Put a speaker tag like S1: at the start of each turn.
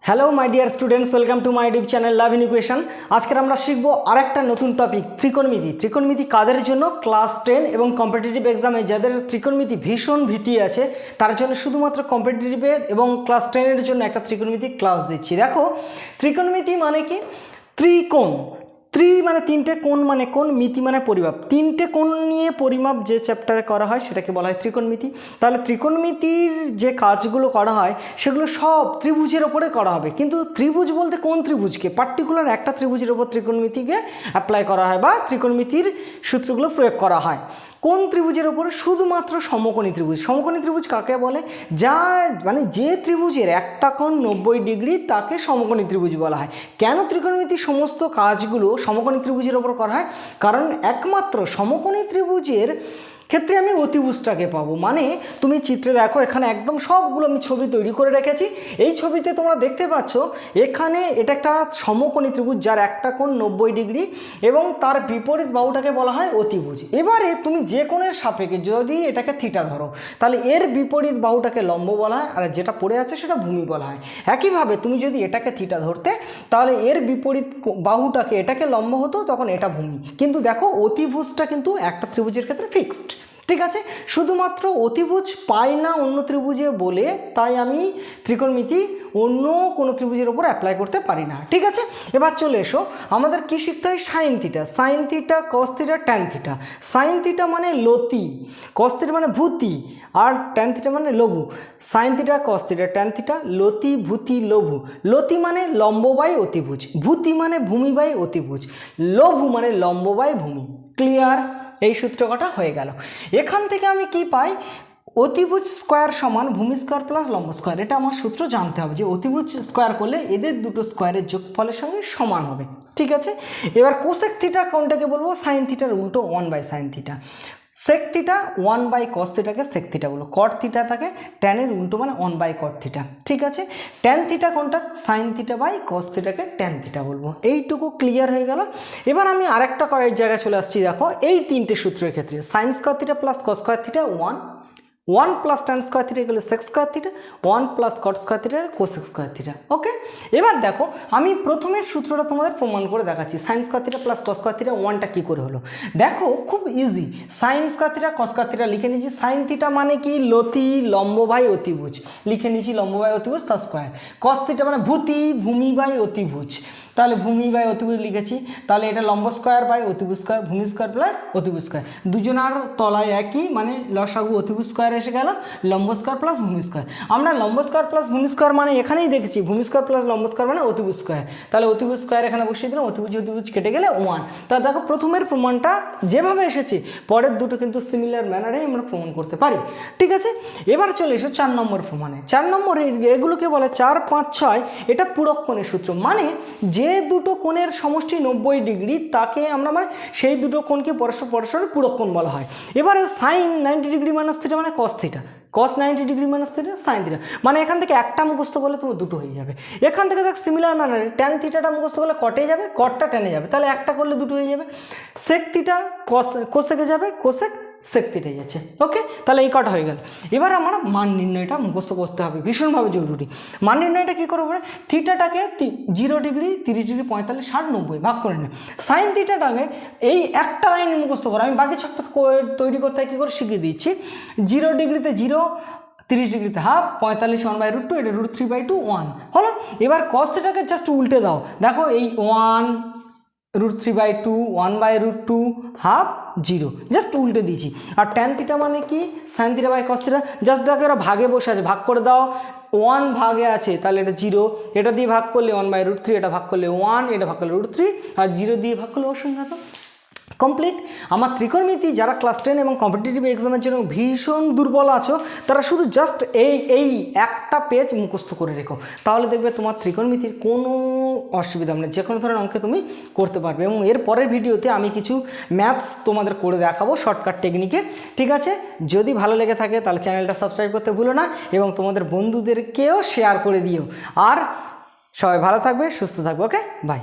S1: Hello my dear students, welcome to my YouTube channel love in equation. আজকের আমরা শিখবো আরেকটা নতুন টপিক, ত্রিকোণমিতি। ত্রিকোণমিতি কাদের জন্য? ক্লাস 10 এবং কম্পিটিটিভ এক্সামে যাদের ত্রিকোণমিতি ভীষণ ভীতি আছে তার জন্য শুধুমাত্র কম্পিটিটিভের এবং ক্লাস 10-এর জন্য একটা ত্রিকোণমিতি ক্লাস দিচ্ছি। দেখো, ত্রিকোণমিতি মানে কি? ত্রিকোণ, ত্রি মানে তিনটে, কোণ মানে কোণ, মিতি মানে পরিমাপ। তিনটে কোণ নিয়ে পরিমাপ যে চ্যাপ্টারে করা হয় সেটাকে বলা হয় ত্রিকোণমিতি। তাহলে ত্রিকোণমিতির যে কাজগুলো করা হয় সেগুলো সব ত্রিভুজের ওপরে করা হবে। কিন্তু ত্রিভুজ বলতে কোন ত্রিভুজকে? পার্টিকুলার একটা ত্রিভুজের ওপর ত্রিকোণমিতিকে অ্যাপ্লাই করা হয় বা ত্রিকোণমিতির সূত্রগুলো প্রয়োগ করা হয়। কোন ত্রিভুজের ওপরে? শুধুমাত্র সমকোণী ত্রিভুজ। সমকোণী ত্রিভুজ কাকে বলে? যা মানে যে ত্রিভুজের একটা কোণ 90 ডিগ্রি তাকে সমকোণী ত্রিভুজ বলা হয়। কেন ত্রিকোণমিতির সমস্ত কাজগুলো সমকোণী ত্রিভুজের ওপর করা হয়? কারণ একমাত্র সমকোণী ত্রিভুজের ক্ষেত্রে আমি অতিভুজটাকে পাবো। মানে তুমি চিত্রে দেখো, এখানে একদম সবগুলো আমি ছবি তৈরি করে রেখেছি। এই ছবিতে তোমরা দেখতে পাচ্ছ এখানে এটা একটা সমকোণী ত্রিভুজ যার একটা কোণ 90 ডিগ্রি এবং তার বিপরীত বাহুটাকে বলা হয় অতিভুজ। এবারে তুমি যে কোণের সাপেক্ষে যদি এটাকে থিটা ধরো তাহলে এর বিপরীত বাহুটাকে লম্ব বলা হয়, আর যেটা পড়ে আছে সেটা ভূমি বলা হয়। একইভাবে তুমি যদি এটাকে থিটা ধরতে তাহলে এর বিপরীত বাহুটাকে এটাকে লম্ব হতো, তখন এটা ভূমি। কিন্তু দেখো অতিভুজটা কিন্তু একটা ত্রিভুজের ক্ষেত্রে ফিক্সড, ঠিক আছে? শুধুমাত্র অতিভুজ পাই না অন্য ত্রিভুজে বলে তাই আমি ত্রিকোণমিতি অন্য কোনো ত্রিভুজের ওপর অ্যাপ্লাই করতে পারি না, ঠিক আছে? এবার চলে এসো, আমাদের কি শিখতে হয়? Sine theta. Sine theta, cos theta, tan theta. Sine theta মানে লতি, কস থিটা মানে ভূতি, আর ট্যান থিটা মানে লঘু। Sine theta, cos theta, tan theta, লতি, ভূতি, লঘু। লতি মানে লম্ব বাই অতিভুজ, ভূতি মানে ভূমি বাই অতিভুজ, লঘু মানে লম্ব বাই ভূমি। ক্লিয়ার? এই সূত্র কটা হয়ে গেল। এখান থেকে আমি কি পাই? অতিভুজ স্কোয়ার সমান ভূমি স্কোয়ার প্লাস লম্ব স্কোয়ার। এটা আমার সূত্র জানতে হবে যে অতিভুজ স্কোয়ার করলে এদের দুটো স্কোয়ারের যোগফলের সঙ্গে সমান হবে, ঠিক আছে? এবার কোসেক থিটা কোনটাকে বলবো? সাইন থিটার উল্টো 1/সাইন থিটা। সেক থিটা 1/কস থিটাকে সেক থিটা বলবো। কট থিটাটাকে ট্যানের উল্টো মানে 1/কট থিটা, ঠিক আছে? ট্যান থিটা কোনটা? সাইন থিটা বাই কস থিটাকে ট্যান থিটা বলবো। এইটুকু ক্লিয়ার হয়ে গেল। এবার আমি আরেকটা কয়েক জায়গায় চলে আসছি। দেখো, এই তিনটে সূত্রের ক্ষেত্রে sine square theta plus cos square theta 1 plus tan square theta এগুলো sec square theta, 1 plus cot square theta cosec square theta. Okay, এবার দেখো আমি প্রথমে সূত্রটা তোমাদের প্রমাণ করে দেখাচ্ছি। Sine square theta plus cos square theta 1টা কী করে হলো? দেখো, খুব easy. Sine square theta cos square theta লিখে নিয়েছি। সাইন থিটা মানে কি? লতি, লম্ব বাই অতিভুজ, লিখে নিয়েছি লম্ব বাই অতিভুজ তার স্কোয়ার। কস থিটা মানে ভূতি, ভূমি বাই অতিভুজ, তাহলে ভূমি বাই অতিভুজ লিখেছি। তাহলে এটা লম্ব স্কোয়ার বাই অতিভুজ স্কোয়ার, ভূমি স্কোয়ার প্লাস অতিভুজ স্কোয়ার। দুজনার তলায় একই, মানে লসাগু অতিভুজ স্কোয়ার এসে গেল, লম্ব স্কোয়ার প্লাস ভূমি স্কোয়ার। আমরা লম্ব স্কোয়ার প্লাস ভূমি স্কোয়ার মানে এখানেই দেখেছি ভূমি স্কোয়ার প্লাস লম্ব স্কোয়ার মানে অতিভুজ স্কোয়ার। তাহলে অতিভুজ স্কোয়ার এখানে বসিয়ে দিলাম, অতিভুজ অতিভুজ কেটে গেলে 1। তাহলে দেখো প্রথমের প্রমাণটা যেভাবে এসেছে পরের দুটো কিন্তু সিমিলার ম্যানারে আমরা প্রমাণ করতে পারি, ঠিক আছে? এবার চলে এসো 4 নম্বর প্রমাণে। 4 নম্বর এগুলোকে বলে 4, 5, 6। এটা পূরক কোণের সূত্র। মানে যে দুটো কোণের সমষ্টি 90 ডিগ্রি তাকে আমরা মানে সেই দুটো কোণকে পরস্পরের পূরক কোণ বলা হয়। এবারে সাইন 90 ডিগ্রি মাইনাস থিটা মানে কস থিটা, কস 90 degree minus theta sine theta. মানে এখান থেকে একটা মুখস্থ করলে তোমার দুটো হয়ে যাবে। এখান থেকে দেখ সিমিলার ম্যানারে ট্যান থিটাটা মুখস্থ করলে কটে যাবে, কটটা টেনে যাবে, তাহলে একটা করলে দুটো হয়ে যাবে। সেক থিটা কোসেকে যাবে, কোসেক সেক থিটা যাচ্ছে। ওকে, তাহলে এই কটা হয়ে গেল। এবার আমরা মান নির্ণয়টা মুখস্থ করতে হবে, ভীষণভাবে জরুরি। মান নির্ণয়টা কী করবো? থিটাটাকে 0 ডিগ্রি, 30 ডিগ্রি, 45, 60, 90 ভাগ করে নেয়। সাইন থিটাটাকে এই একটা লাইন মুখস্থ করে আমি বাকি ছকটা তৈরি করতে কী করে শিখিয়ে দিচ্ছি। 0 ডিগ্রিতে 0, 30 ডিগ্রিতে হাফ, 45 1/√2, এটা √3/2 1 হলো। এবার কস থিটাকে জাস্ট উল্টে দাও। দেখো এই 1 √3/2, 1/√2, হাফ, 0, জাস্ট উল্টে দিয়েছি। আর ট্যান থিটা মানে কি? Sine theta by cos theta. Just দেখো এরা ভাগে বসে আছে, ভাগ করে দাও। 1 ভাগে আছে তাহলে এটা 0, এটা দিয়ে ভাগ করলে 1/√3, এটা ভাগ করলে 1, এটা ভাগ করলে √3, আর 0 দিয়ে ভাগ করলে অসংখ্যাত। কমপ্লিট। আমার ত্রিকোণমিতি যারা ক্লাস 10 এবং কম্পিটিটিভ এক্সামের জন্য ভীষণ দুর্বল আছো তারা শুধু জাস্ট এই একটা পেজ মুখস্থ করে রেখো, তাহলে দেখবে তোমার ত্রিকোণমিতির কোনো অসুবিধা নেই, যে কোনো ধরনের অঙ্কে তুমি করতে পারবে। এবং এর পরের ভিডিওতে আমি কিছু ম্যাথস তোমাদের করে দেখাবো শর্টকাট টেকনিকে, ঠিক আছে? যদি ভালো লেগে থাকে তাহলে চ্যানেলটা সাবস্ক্রাইব করতে ভুলো না এবং তোমাদের বন্ধুদেরকেও শেয়ার করে দিও। আর সবাই ভালো থাকবে, সুস্থ থাকবে। ওকে, বাই।